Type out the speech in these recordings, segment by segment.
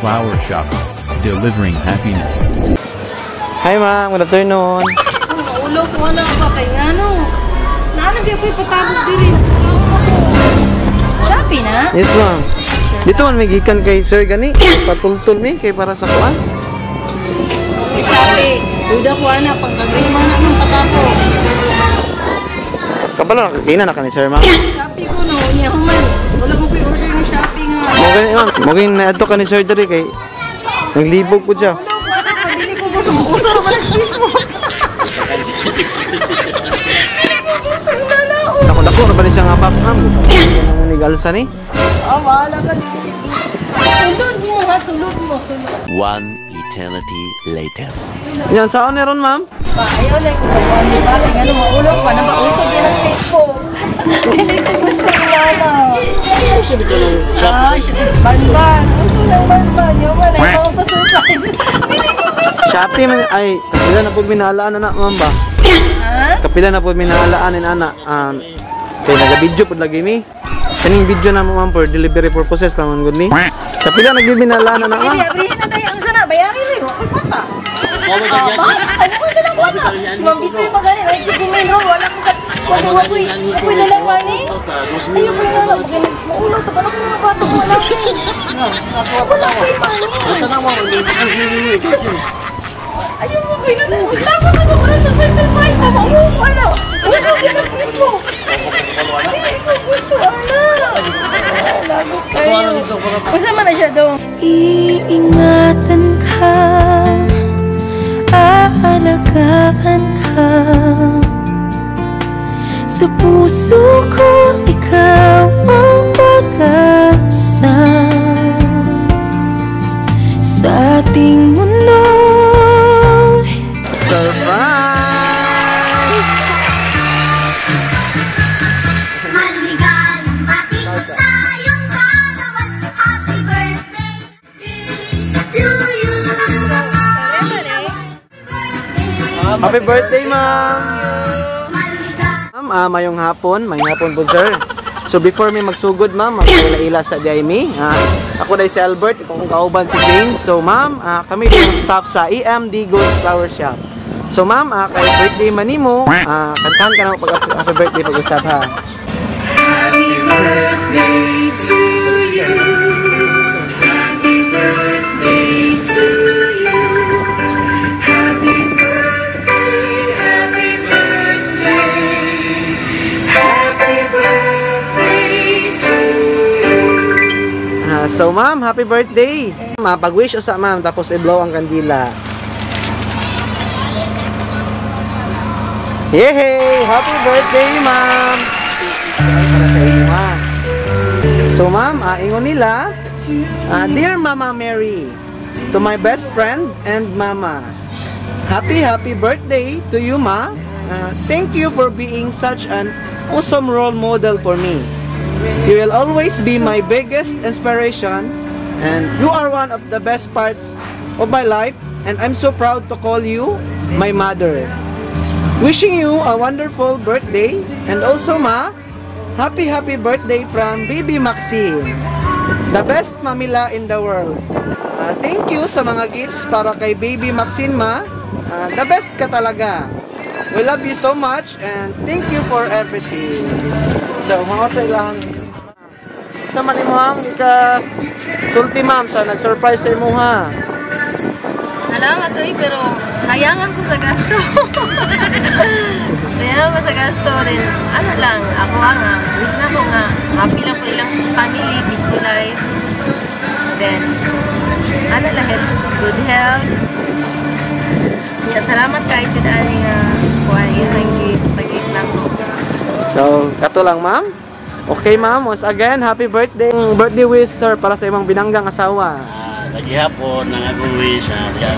Flower Shop, delivering happiness. Hi ma'am, good afternoon. Ulo ko wala pa kay ngano. Naanap ako'y patabog diri. Shopee na? Yes ma'am. Dito man may gikan kay Sir gani. Patultol mi kay para sa kuan. Shopee. Duda ko ana pagkabay man ang patabog. Kabalo nakakina na ka ni Sir ma'am. Shopee ko no niya human. Wala ko kay order ni Shopee nga. Mogay ma'am, mogay na adto ka ni Sir diri kay naglibog ko siya. Ulo ko ana padili ko gusto mo uso ba Facebook. Dako na ba ni siya nga box ma'am? Ni galsa ni? Wala ka dito. Sulod mo ha, sulod mo. One eternity later. Yan saan ni ron ma'am? Ayaw lang ko kabuan di ba? Kaya nga ulo pa na mausog yan ang Facebook. Hindi ko gusto nila. Banban. Gusto ng banban. Yung wala yung pa-surprise. Hindi ko gusto. Shopee man ay kapila na pud minalaan na ma'am ba? Ha? Kapila na pud minahaalaan ana. Kay naga-video pud lagi mi. Kaning video na mo ma'am for delivery purposes naman gud ni. Kapila nagbiminalaan na ma'am. Sige, abrihin na tayo ang sana. Bayarin lang. Okay pa ka. Ano ko na lang wala? Mambitoy pa gani. Ay, sige may ro. Wala ko ka. Wapoy na lang mani. Ayaw ko na lang. Maulo. Tapos ako mga batong malaki. Wala ko yung mani. Ayaw mo kayo na. Usama ka ba sa special price na maulo? Wala. Gusto ka ng Facebook. Hindi ko gusto. Ana. Lagot kayo. Usama na siya doon. Iingatan ka, aalagaan ka. Sa puso ko, ikaw ang pag-asa. Sa ating mundo'y surprise! Maligayang bati sa iyong kagawan. Happy birthday to you. Happy birthday ma'am! Ma'am, mayong hapon po sir. So before me magsugod ma'am, magkaila sa DIME. Ako dahil si Albert, itong kauban si James. So ma'am, kami yung staff sa EMD Ghost Flower Shop. So ma'am, kay birthday manimo, kantahan ka na pag happy birthday pag-usap ha. Happy birthday to you. Happy birthday to you. Happy birthday, happy birthday. Happy birthday to you. So ma'am, happy birthday. Pag-wish usa ma'am, tapos i-blow ang kandila. Yay! Happy birthday ma'am! Para sa inyo ha. So ma'am, ingon nila, Dear Mama Mary, to my best friend and mama, happy birthday to you ma. Thank you for being such an awesome role model for me. You will always be my biggest inspiration, and you are one of the best parts of my life, and I'm so proud to call you my mother. Wishing you a wonderful birthday, and also ma, happy birthday from Baby Maxine, the best mamila in the world. Thank you sa mga gifts para kay Baby Maxine ma. The best ka talaga. We love you so much and thank you for everything. So mga sa ilang sa manimuhang ika sulti ma'am sa nag-surprise sa imo ha. Salamat pero sayangan ko sa gasto. Sayangan ko sa gasto rin. Ano lang, ako nga, wish na ko nga, happy lang ko ilang family, peaceful life. Then, ano lang, good health. Yeah, salamat kahit yun aning kuhaan yun ang gift lang ko. So, kato lang ma'am. Okay ma'am, once again, happy birthday. Birthday wish sir para sa imong binanggang asawa. Lagi hapon nang akong wish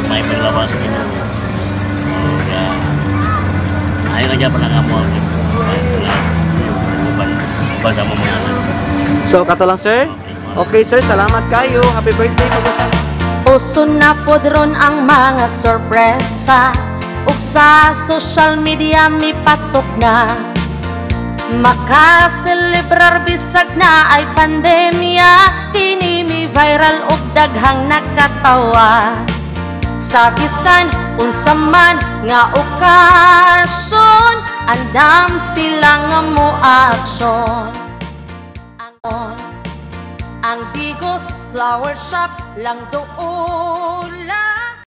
may paglabas nito. Ayaw na dyan pa lang ako. Basa mo mga. So, kato lang sir. Okay sir, salamat kayo. Happy birthday pag-usap. Uso na podron ang mga sorpresa, ug sa social media mi patok na makaselebrar bisag na ay pandemya, kini mi viral og daghang nakatawa. Sa bisan unsa man nga okasyon, andam sila nga moaksyon. Ang Bigos Flower Shop lang doon lang.